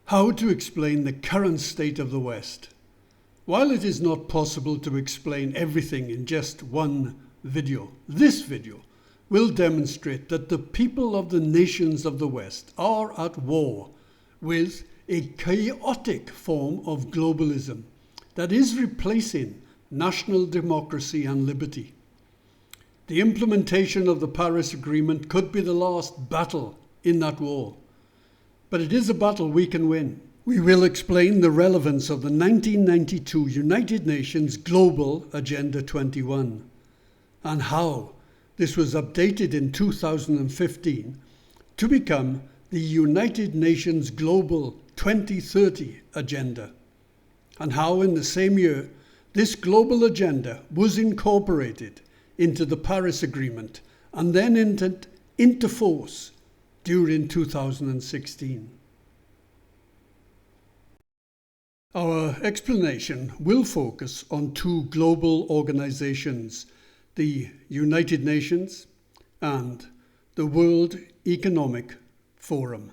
How to explain the current state of the West. While it is not possible to explain everything in just one video, this video will demonstrate that the people of the nations of the West are at war with a chaotic form of globalism that is replacing national democracy and liberty. The implementation of the Paris Agreement could be the last battle in that war. But it is a battle we can win. We will explain the relevance of the 1992 United Nations Global Agenda 21 and how this was updated in 2015 to become the United Nations Global 2030 Agenda, and how in the same year this global agenda was incorporated into the Paris Agreement and then entered into force during 2016. Our explanation will focus on two global organizations, the United Nations and the World Economic Forum.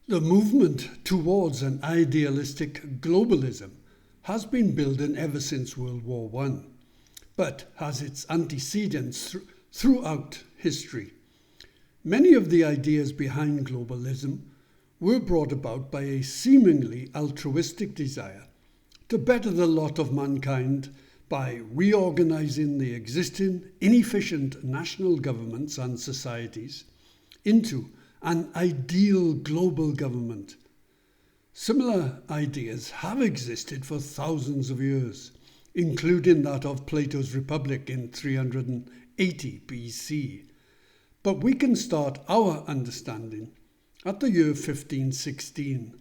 The movement towards an idealistic globalism has been building ever since World War I, but has its antecedents throughout history. Many of the ideas behind globalism were brought about by a seemingly altruistic desire to better the lot of mankind by reorganizing the existing inefficient national governments and societies into an ideal global government. Similar ideas have existed for thousands of years, including that of Plato's Republic in 380 BC. But we can start our understanding at the year 1516.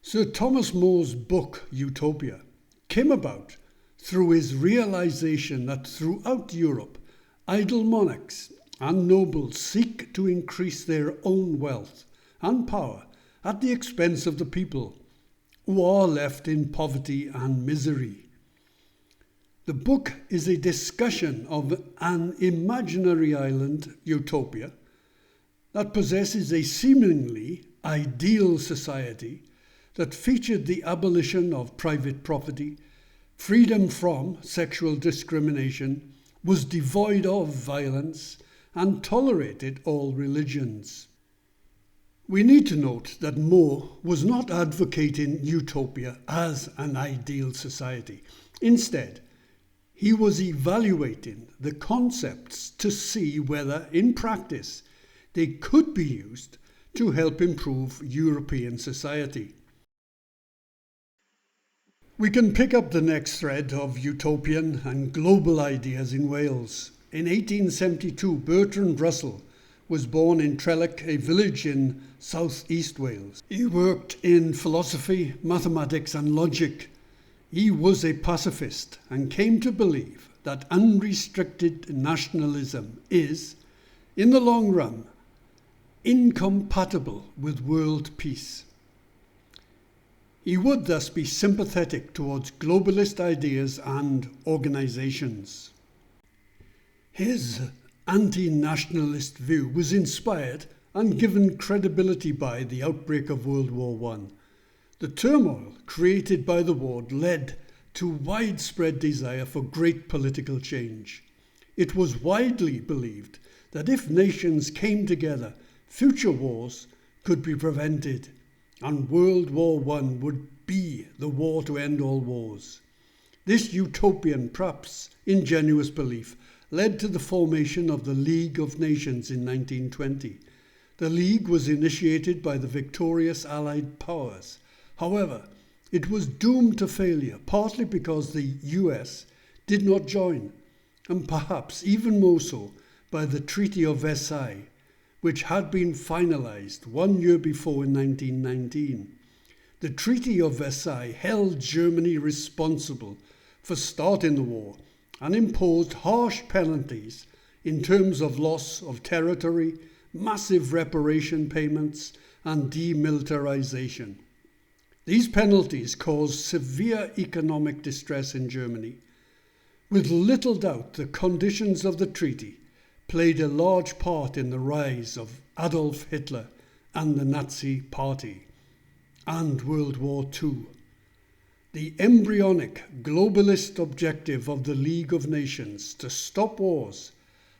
Sir Thomas More's book Utopia came about through his realization that throughout Europe, idle monarchs and nobles seek to increase their own wealth and power at the expense of the people, who are left in poverty and misery. The book is a discussion of an imaginary island, Utopia, that possesses a seemingly ideal society that featured the abolition of private property, freedom from sexual discrimination, was devoid of violence, and tolerated all religions. We need to note that More was not advocating Utopia as an ideal society. Instead, he was evaluating the concepts to see whether, in practice, they could be used to help improve European society. We can pick up the next thread of utopian and global ideas in Wales. In 1872, Bertrand Russell was born in Trellick, a village in southeast Wales. He worked in philosophy, mathematics and logic. He was a pacifist and came to believe that unrestricted nationalism is, in the long run, incompatible with world peace. He would thus be sympathetic towards globalist ideas and organizations. His anti-nationalist view was inspired and given credibility by the outbreak of World War I. The turmoil created by the war led to widespread desire for great political change. It was widely believed that if nations came together, future wars could be prevented, and World War I would be the war to end all wars. This utopian, perhaps ingenuous belief led to the formation of the League of Nations in 1920. The League was initiated by the victorious Allied powers. However, it was doomed to failure, partly because the US did not join, and perhaps even more so by the Treaty of Versailles, which had been finalized 1 year before in 1919. The Treaty of Versailles held Germany responsible for starting the war and imposed harsh penalties in terms of loss of territory, massive reparation payments, and demilitarization. These penalties caused severe economic distress in Germany. With little doubt, the conditions of the treaty played a large part in the rise of Adolf Hitler and the Nazi Party, and World War II. The embryonic globalist objective of the League of Nations to stop wars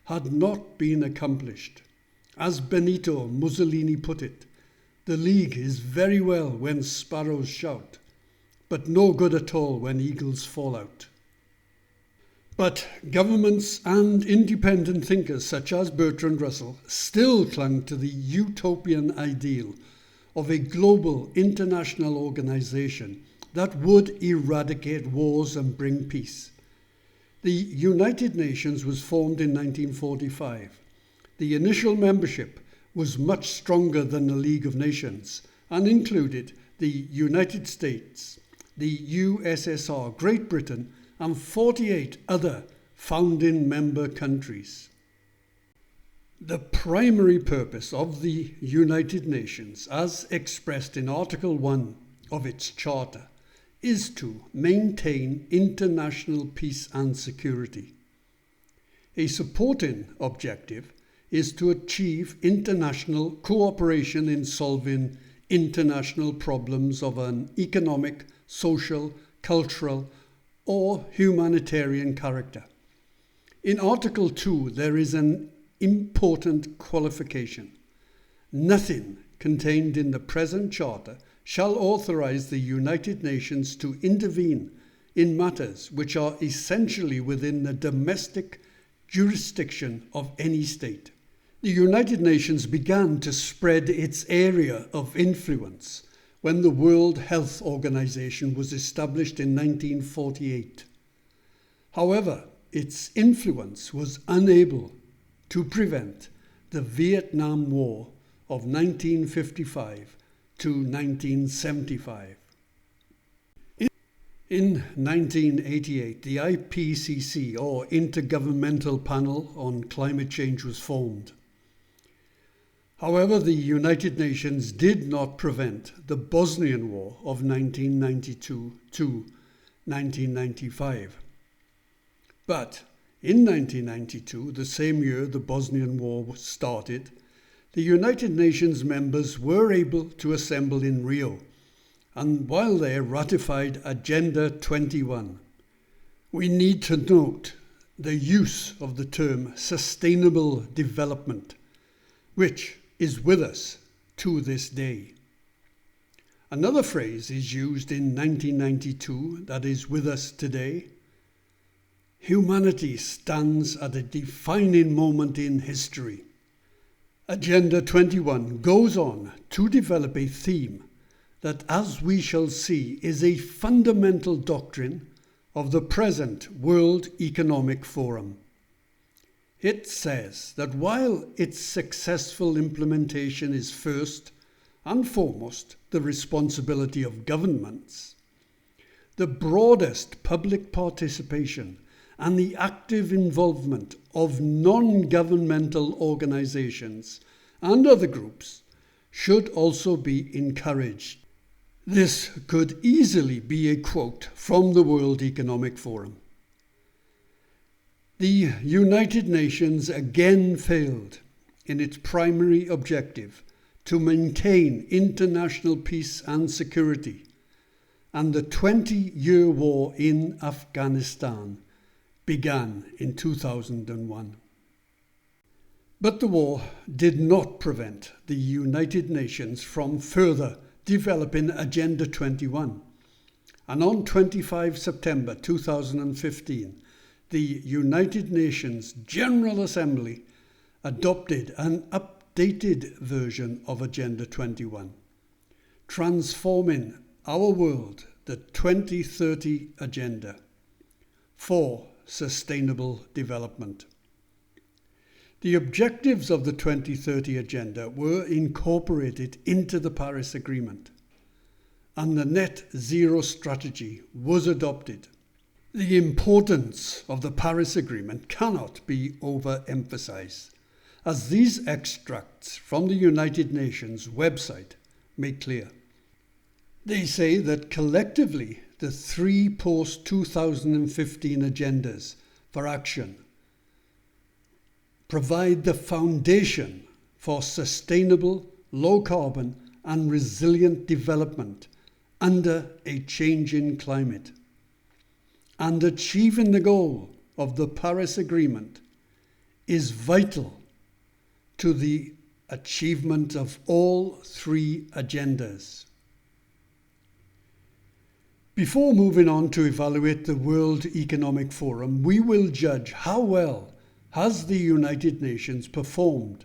had not been accomplished. As Benito Mussolini put it, the League is very well when sparrows shout, but no good at all when eagles fall out. But governments and independent thinkers such as Bertrand Russell still clung to the utopian ideal of a global international organization that would eradicate wars and bring peace. The United Nations was formed in 1945. The initial membership was much stronger than the League of Nations and included the United States, the USSR, Great Britain, and 48 other founding member countries. The primary purpose of the United Nations, as expressed in Article 1 of its Charter, is to maintain international peace and security. A supporting objective is to achieve international cooperation in solving international problems of an economic, social, cultural, or humanitarian character. In Article 2, there is an important qualification. Nothing contained in the present Charter shall authorize the United Nations to intervene in matters which are essentially within the domestic jurisdiction of any state. The United Nations began to spread its area of influence when the World Health Organization was established in 1948. However, its influence was unable to prevent the Vietnam War of 1955 to 1975. In 1988, the IPCC, or Intergovernmental Panel on Climate Change, was formed. However, the United Nations did not prevent the Bosnian War of 1992 to 1995. But in 1992, the same year the Bosnian War started, the United Nations members were able to assemble in Rio, and while there ratified Agenda 21. We need to note the use of the term sustainable development, which is with us to this day. Another phrase is used in 1992 that is with us today. Humanity stands at a defining moment in history. Agenda 21 goes on to develop a theme that, as we shall see, is a fundamental doctrine of the present World Economic Forum. It says that while its successful implementation is first and foremost the responsibility of governments, the broadest public participation and the active involvement of non-governmental organizations and other groups should also be encouraged. This could easily be a quote from the World Economic Forum. The United Nations again failed in its primary objective to maintain international peace and security, and the 20-year war in Afghanistan began in 2001. But the war did not prevent the United Nations from further developing Agenda 21, and on 25 September 2015, the United Nations General Assembly adopted an updated version of Agenda 21, transforming our world, the 2030 Agenda, for sustainable development. The objectives of the 2030 Agenda were incorporated into the Paris Agreement, and the net zero strategy was adopted. The importance of the Paris Agreement cannot be overemphasized, as these extracts from the United Nations website make clear. They say that collectively, the three post-2015 agendas for action provide the foundation for sustainable, low carbon and resilient development under a changing climate. And achieving the goal of the Paris Agreement is vital to the achievement of all three agendas. Before moving on to evaluate the World Economic Forum, we will judge how well has the United Nations performed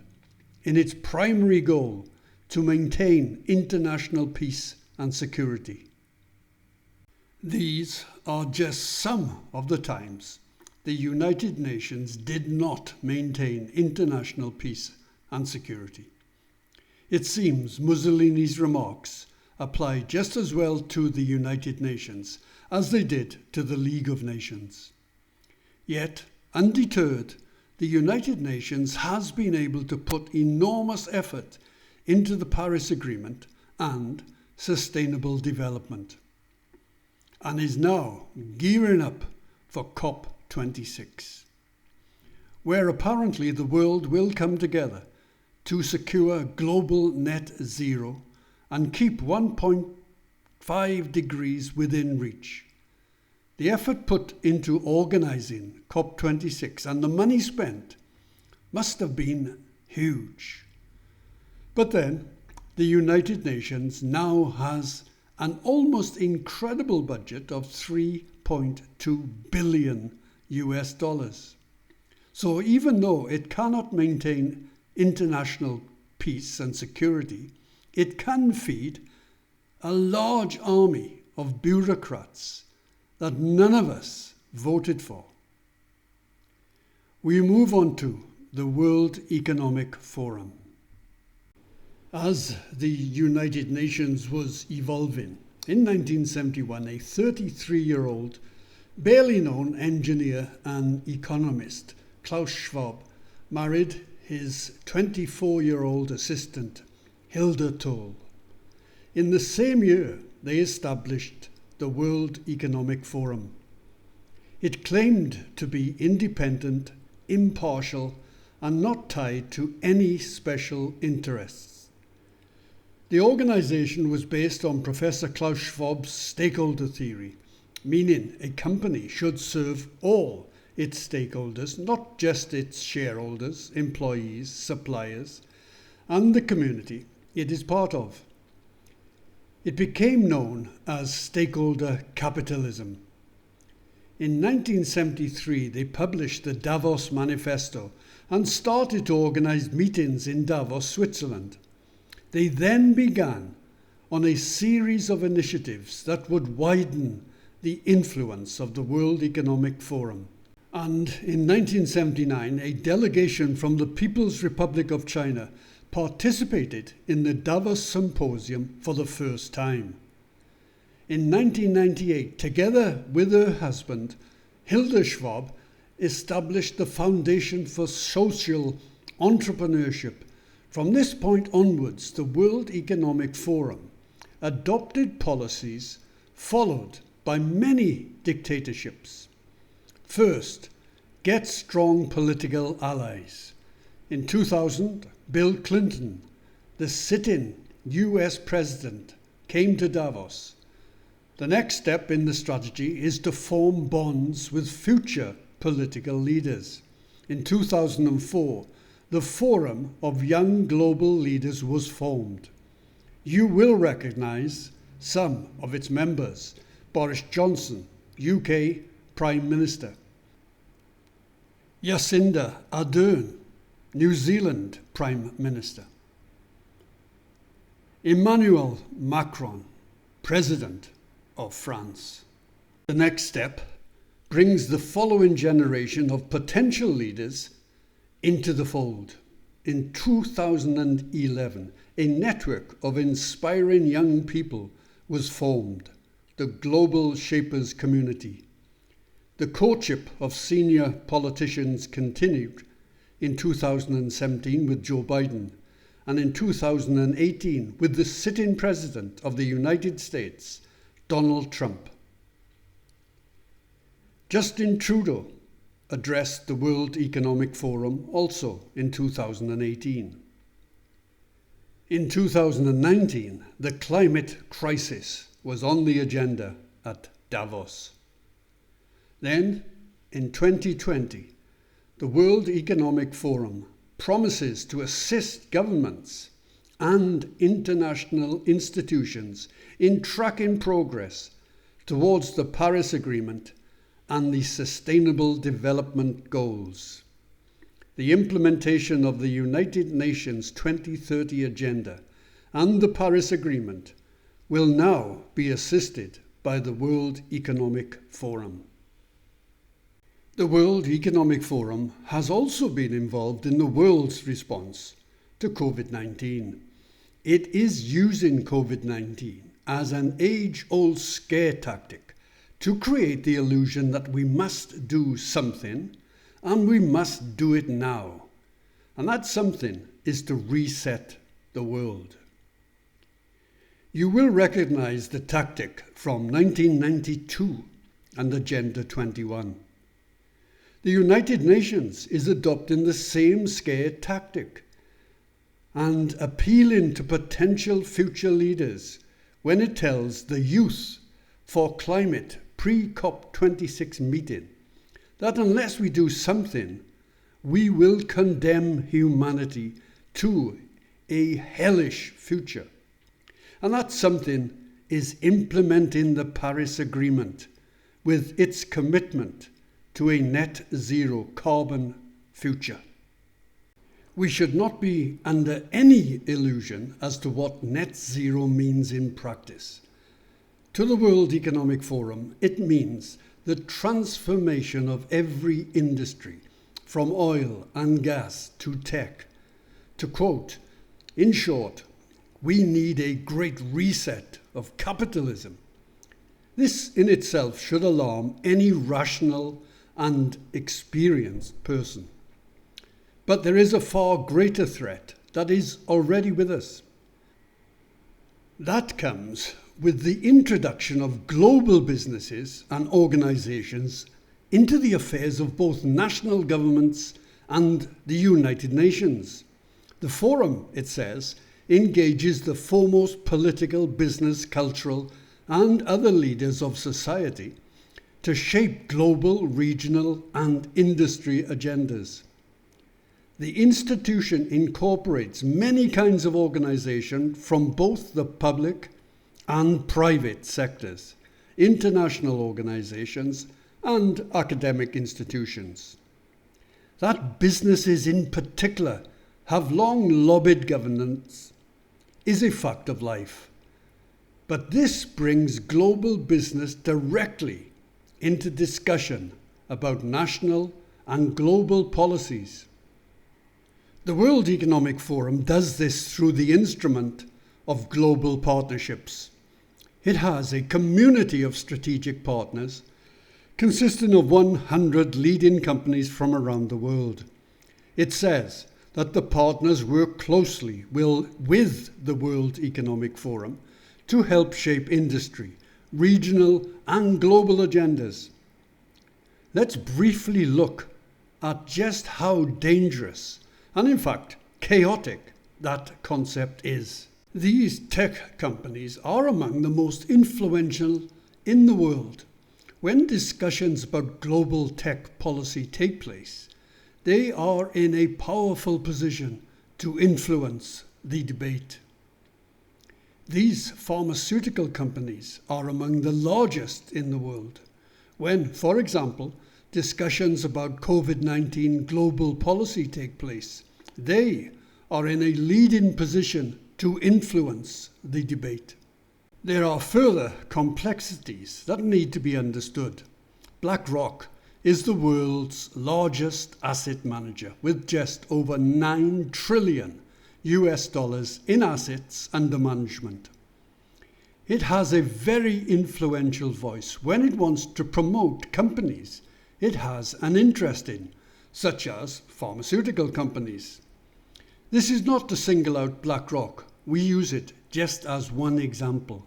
in its primary goal to maintain international peace and security. These are just some of the times the United Nations did not maintain international peace and security. It seems Mussolini's remarks apply just as well to the United Nations as they did to the League of Nations. Yet, undeterred, the United Nations has been able to put enormous effort into the Paris Agreement and sustainable development, and is now gearing up for COP26, where apparently the world will come together to secure global net zero and keep 1.5 degrees within reach. The effort put into organising COP26 and the money spent must have been huge. But then, the United Nations now has an almost incredible budget of $3.2 billion US. So even though it cannot maintain international peace and security, it can feed a large army of bureaucrats that none of us voted for. We move on to the World Economic Forum. As the United Nations was evolving, in 1971, a 33-year-old, barely known engineer and economist, Klaus Schwab, married his 24-year-old assistant, Hilda Toll. In the same year, they established the World Economic Forum. It claimed to be independent, impartial, and not tied to any special interests. The organization was based on Professor Klaus Schwab's stakeholder theory, meaning a company should serve all its stakeholders, not just its shareholders, employees, suppliers, and the community it is part of. It became known as stakeholder capitalism. In 1973, they published the Davos Manifesto and started to organize meetings in Davos, Switzerland. They then began on a series of initiatives that would widen the influence of the World Economic Forum. And in 1979, a delegation from the People's Republic of China participated in the Davos Symposium for the first time. In 1998, together with her husband, Hilda Schwab established the Foundation for Social Entrepreneurship. From this point onwards, the World Economic Forum adopted policies followed by many dictatorships. First, get strong political allies. In 2000, Bill Clinton, the sitting US president, came to Davos. The next step in the strategy is to form bonds with future political leaders. In 2004, the Forum of Young Global Leaders was formed. You will recognise some of its members: Boris Johnson, UK Prime Minister; Jacinda Ardern, New Zealand Prime Minister; Emmanuel Macron, President of France. The next step brings the following generation of potential leaders into the fold. In 2011, a network of inspiring young people was formed, the Global Shapers Community. The courtship of senior politicians continued in 2017 with Joe Biden, and in 2018 with the sitting President of the United States, Donald Trump. Justin Trudeau addressed the World Economic Forum also in 2018. In 2019, the climate crisis was on the agenda at Davos. Then, in 2020, the World Economic Forum promises to assist governments and international institutions in tracking progress towards the Paris Agreement and the Sustainable Development Goals. The implementation of the United Nations 2030 Agenda and the Paris Agreement will now be assisted by the World Economic Forum. The World Economic Forum has also been involved in the world's response to COVID-19. It is using COVID-19 as an age-old scare tactic to create the illusion that we must do something and we must do it now. And that something is to reset the world. You will recognize the tactic from 1992 and Agenda 21. The United Nations is adopting the same scare tactic and appealing to potential future leaders when it tells the Youth for Climate pre-COP26 meeting that unless we do something, we will condemn humanity to a hellish future. And that something is implementing the Paris Agreement with its commitment to a net zero carbon future. We should not be under any illusion as to what net zero means in practice. To the World Economic Forum, it means the transformation of every industry, from oil and gas to tech. To quote, in short, we need a great reset of capitalism. This in itself should alarm any rational and experienced person. But there is a far greater threat that is already with us. That comes with the introduction of global businesses and organizations into the affairs of both national governments and the United Nations. The forum, it says, engages the foremost political, business, cultural, and other leaders of society to shape global, regional, and industry agendas. The institution incorporates many kinds of organization from both the public and private sectors, international organizations, and academic institutions. That businesses in particular have long lobbied governance is a fact of life. But this brings global business directly into discussion about national and global policies. The World Economic Forum does this through the instrument of global partnerships. It has a community of strategic partners consisting of 100 leading companies from around the world. It says that the partners work closely with the World Economic Forum to help shape industry, regional and global agendas. Let's briefly look at just how dangerous and in fact chaotic that concept is. These tech companies are among the most influential in the world. When discussions about global tech policy take place, they are in a powerful position to influence the debate. These pharmaceutical companies are among the largest in the world. When, for example, discussions about COVID-19 global policy take place, they are in a leading position to influence the debate. There are further complexities that need to be understood. BlackRock is the world's largest asset manager with just over $9 trillion in assets under management. It has a very influential voice when it wants to promote companies it has an interest in, such as pharmaceutical companies. This is not to single out BlackRock. We use it just as one example.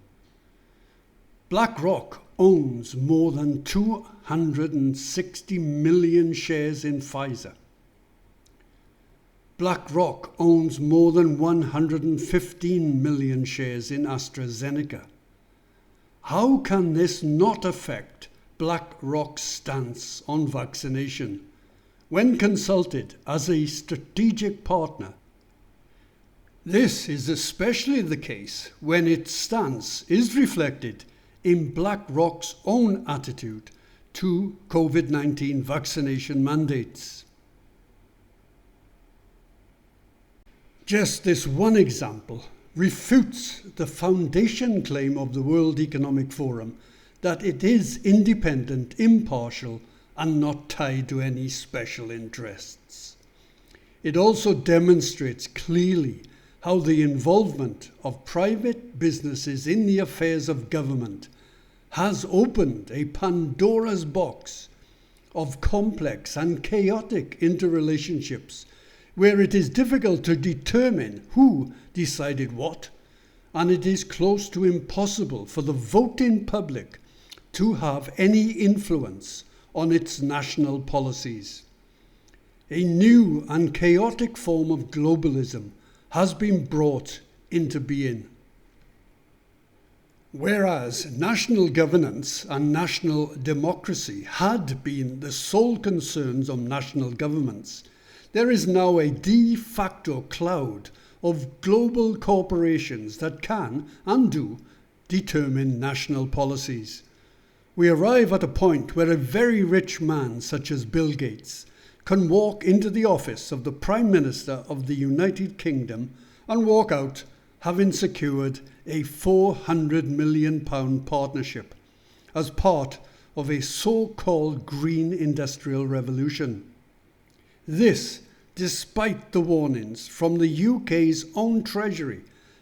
BlackRock owns more than 260 million shares in Pfizer. BlackRock owns more than 115 million shares in AstraZeneca. How can this not affect BlackRock's stance on vaccination when consulted as a strategic partner? This is especially the case when its stance is reflected in BlackRock's own attitude to COVID-19 vaccination mandates. Just this one example refutes the foundation claim of the World Economic Forum that it is independent, impartial, and not tied to any special interests. It also demonstrates clearly how the involvement of private businesses in the affairs of government has opened a Pandora's box of complex and chaotic interrelationships where it is difficult to determine who decided what, and it is close to impossible for the voting public to have any influence on its national policies. A new and chaotic form of globalism has been brought into being. Whereas national governance and national democracy had been the sole concerns of national governments, there is now a de facto cloud of global corporations that can and do determine national policies. We arrive at a point where a very rich man such as Bill Gates can walk into the office of the Prime Minister of the United Kingdom and walk out having secured a £400 million partnership as part of a so-called green industrial revolution. This, despite the warnings from the UK's own Treasury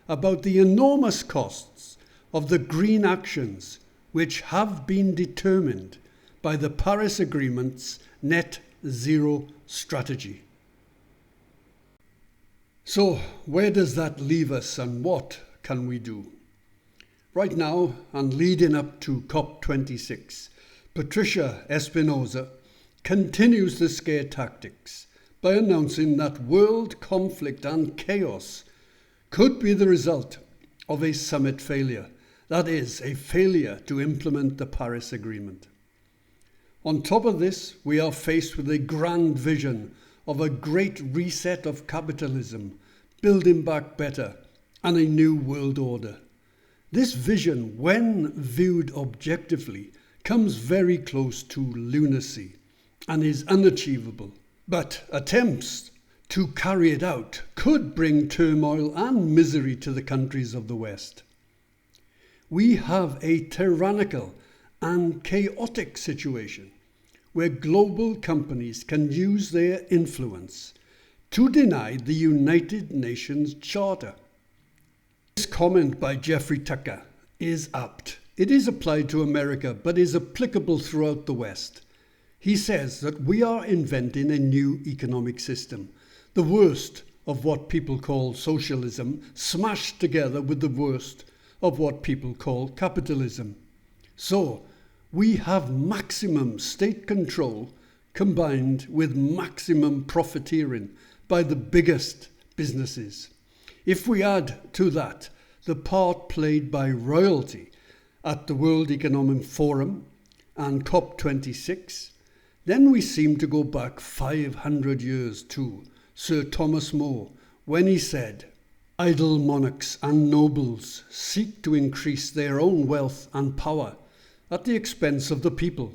about the enormous costs of the green actions which have been determined by the Paris Agreement's net zero strategy. So, where does that leave us and what can we do? Right now, and leading up to COP26, Patricia Espinosa continues the scare tactics by announcing that world conflict and chaos could be the result of a summit failure, that is, a failure to implement the Paris Agreement. On top of this, we are faced with a grand vision of a great reset of capitalism, building back better, and a new world order. This vision, when viewed objectively, comes very close to lunacy and is unachievable. But attempts to carry it out could bring turmoil and misery to the countries of the West. We have a tyrannical and chaotic situation where global companies can use their influence to deny the United Nations Charter. This comment by Jeffrey Tucker is apt. It is applied to America, but is applicable throughout the West. He says that we are inventing a new economic system, the worst of what people call socialism, smashed together with the worst of what people call capitalism. So, we have maximum state control combined with maximum profiteering by the biggest businesses. If we add to that the part played by royalty at the World Economic Forum and COP26, then we seem to go back 500 years to Sir Thomas More when he said, "Idle monarchs and nobles seek to increase their own wealth and power at the expense of the people,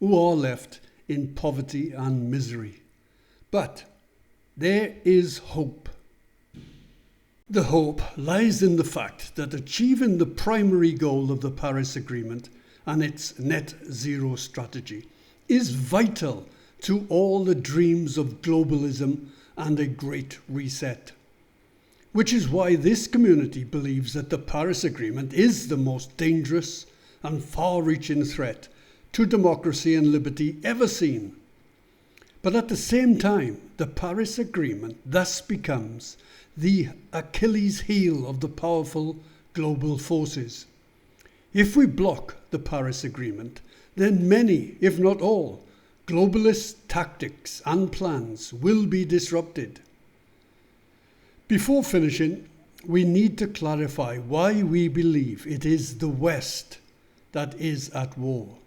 who are left in poverty and misery. But there is hope. The hope lies in the fact that achieving the primary goal of the Paris Agreement and its net zero strategy is vital to all the dreams of globalism and a great reset. Which is why this community believes that the Paris Agreement is the most dangerous and far-reaching threat to democracy and liberty ever seen. But at the same time, the Paris Agreement thus becomes the Achilles heel of the powerful global forces. If we block the Paris Agreement, then many, if not all, globalist tactics and plans will be disrupted. Before finishing, we need to clarify why we believe it is the West that is at war.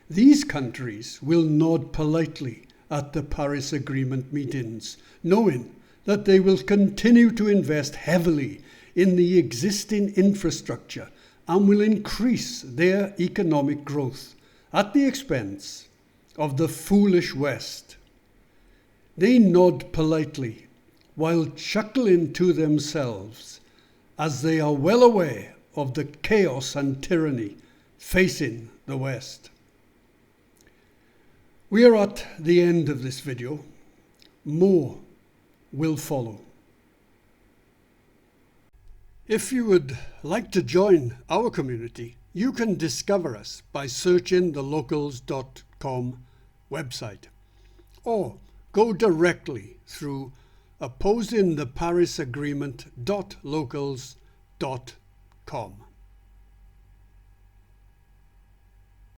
These countries will nod politely at the Paris Agreement meetings, knowing that they will continue to invest heavily in the existing infrastructure and will increase their economic growth at the expense of the foolish West. They nod politely while chuckling to themselves as they are well aware of the chaos and tyranny facing the West. We are at the end of this video. More will follow. If you would like to join our community, you can discover us by searching the locals.com website, or go directly through opposingtheparisagreement.locals.com.